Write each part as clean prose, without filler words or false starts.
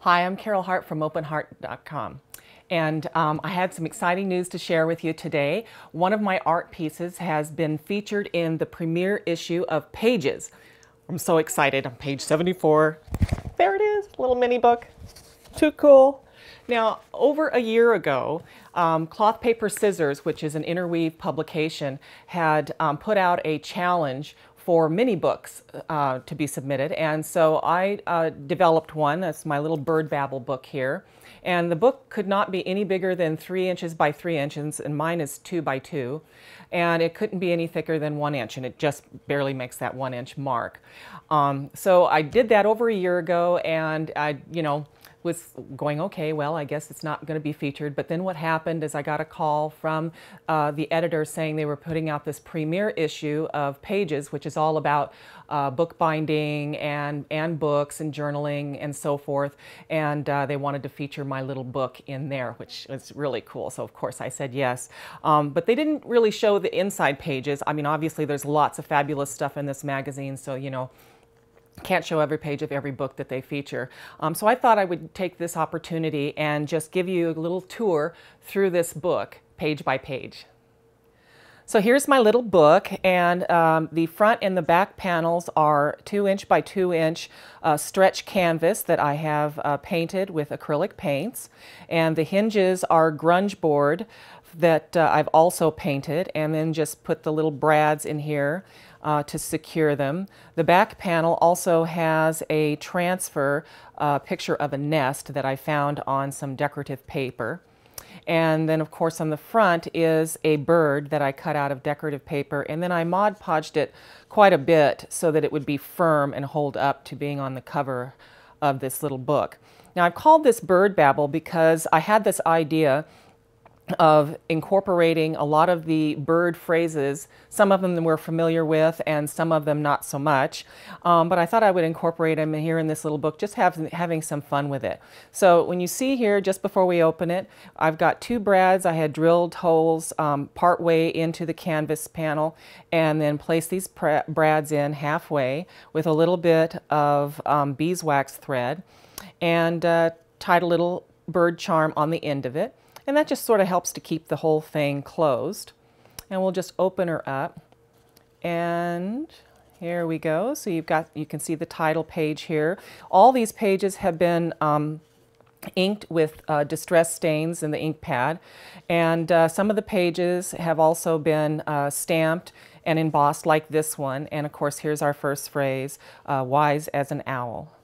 Hi, I'm Carol Hart from openhart.com. And I had some exciting news to share with you today. One of my art pieces has been featured in the premiere issue of Pages. I'm so excited. On page 74. There it is, little mini book. Too cool. Now, over a year ago, Cloth Paper Scissors, which is an interweave publication, had put out a challenge for mini books to be submitted, and so I developed one. That's my little bird Babble book here, and the book could not be any bigger than 3 inches by 3 inches, and mine is 2 by 2, and it couldn't be any thicker than 1 inch, and it just barely makes that 1 inch mark. So I did that over a year ago, and I, was going, okay, well, I guess it's not going to be featured. But then what happened is I got a call from the editor saying they were putting out this premiere issue of Pages, which is all about bookbinding and books and journaling and so forth. And they wanted to feature my little book in there, which was really cool. So of course I said yes. But they didn't really show the inside pages. I mean, obviously there's lots of fabulous stuff in this magazine, so can't show every page of every book that they feature. So I thought I would take this opportunity and just give you a little tour through this book, page by page. So here's my little book, and the front and the back panels are 2 inch by 2 inch stretch canvas that I have painted with acrylic paints. And the hinges are grunge board that I've also painted, and then just put the little brads in here to secure them. The back panel also has a transfer picture of a nest that I found on some decorative paper. And then of course on the front is a bird that I cut out of decorative paper, and then I Mod Podged it quite a bit so that it would be firm and hold up to being on the cover of this little book. Now I've called this Bird Babble because I had this idea of incorporating a lot of the bird phrases. Some of them we're familiar with and some of them not so much, but I thought I would incorporate them here in this little book, just having some fun with it. So when you see here, just before we open it, I've got 2 brads. I had drilled holes part way into the canvas panel, and then placed these brads in halfway with a little bit of beeswax thread, and tied a little bird charm on the end of it. And that just sort of helps to keep the whole thing closed. And we'll just open her up. And here we go. So you can see the title page here. All these pages have been inked with distress stains in the ink pad. And some of the pages have also been stamped and embossed like this one. And of course, here's our first phrase, wise as an owl.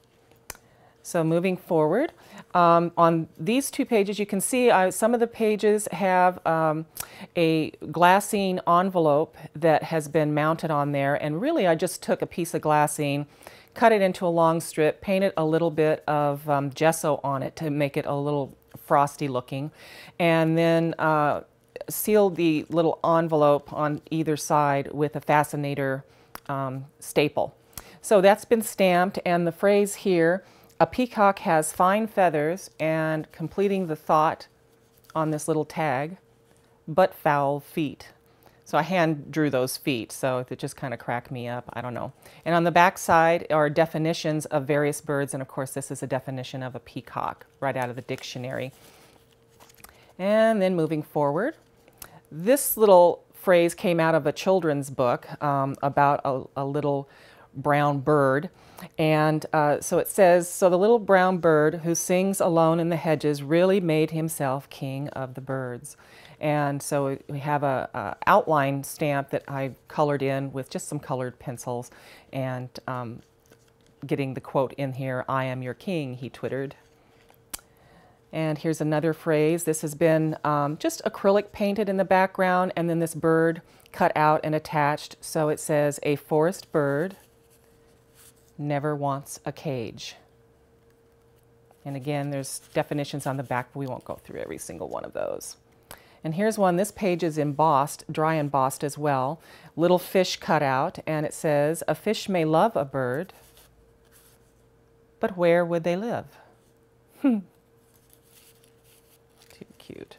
So moving forward, on these 2 pages, you can see some of the pages have a glassine envelope that has been mounted on there. And really, I just took a piece of glassine, cut it into a long strip, painted a little bit of gesso on it to make it a little frosty looking, and then sealed the little envelope on either side with a fascinator staple. So that's been stamped, and the phrase here, a peacock has fine feathers, and completing the thought on this little tag, but foul feet. So I hand drew those feet, so it just kind of cracked me up, I don't know. And on the back side are definitions of various birds, and of course this is a definition of a peacock right out of the dictionary. And then moving forward, this little phrase came out of a children's book about a little brown bird. And so it says, so the little brown bird who sings alone in the hedges really made himself king of the birds. And so we have a outline stamp that I colored in with just some colored pencils, and getting the quote in here, I am your king, he twittered. And here's another phrase. This has been just acrylic painted in the background, and then this bird cut out and attached. So it says, a forest bird never wants a cage. And again, there's definitions on the back, but we won't go through every single one of those. And here's one. This page is embossed, dry embossed as well. Little fish cut out, and it says, a fish may love a bird, but where would they live? Too cute.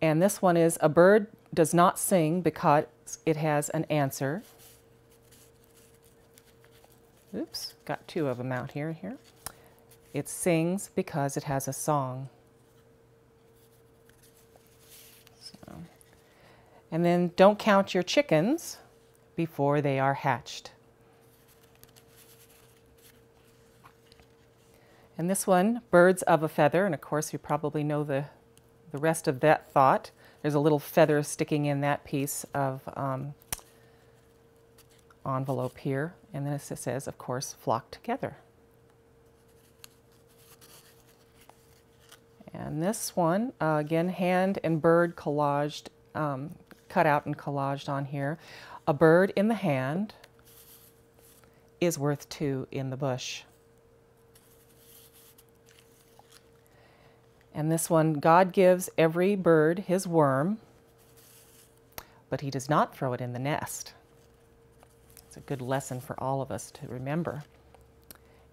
And this one is, a bird does not sing because it has an answer. Oops, got 2 of them out here. It sings because it has a song. So, and then don't count your chickens before they are hatched. And this one, birds of a feather, and of course you probably know the rest of that thought. There's a little feather sticking in that piece of envelope here, and then it says, of course, flock together. And this one, again, hand and bird collaged, cut out and collaged on here. A bird in the hand is worth two in the bush. And this one, God gives every bird his worm, but he does not throw it in the nest. It's a good lesson for all of us to remember.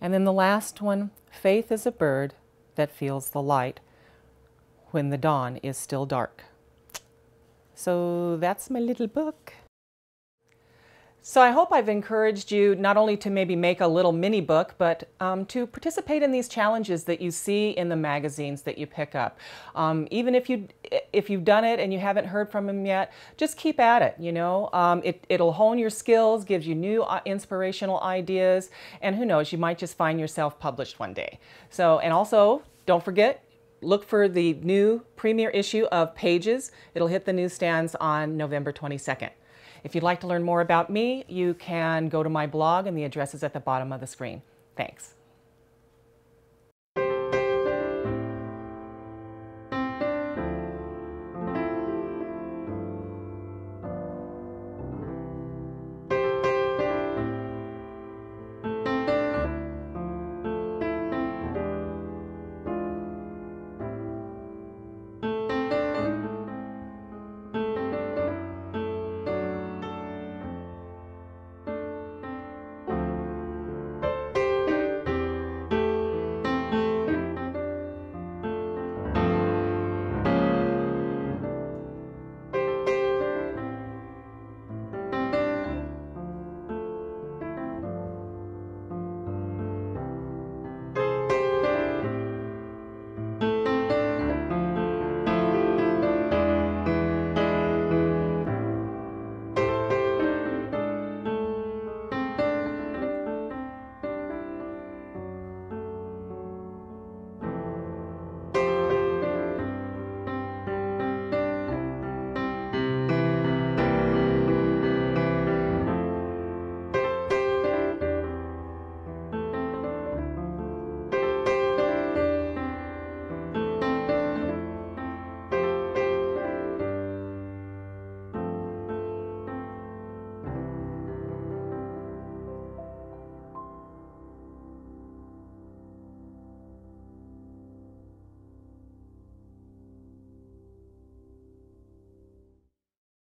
And then the last one, faith is a bird that feels the light when the dawn is still dark. So that's my little book. So I hope I've encouraged you not only to maybe make a little mini book, but to participate in these challenges that you see in the magazines that you pick up. Even if you've done it and you haven't heard from them yet, just keep at it. You know, it'll hone your skills, gives you new inspirational ideas, and who knows, you might just find yourself published one day. So, and also don't forget, look for the new premiere issue of Pages. It'll hit the newsstands on November 22nd. If you'd like to learn more about me, you can go to my blog, and the address is at the bottom of the screen. Thanks.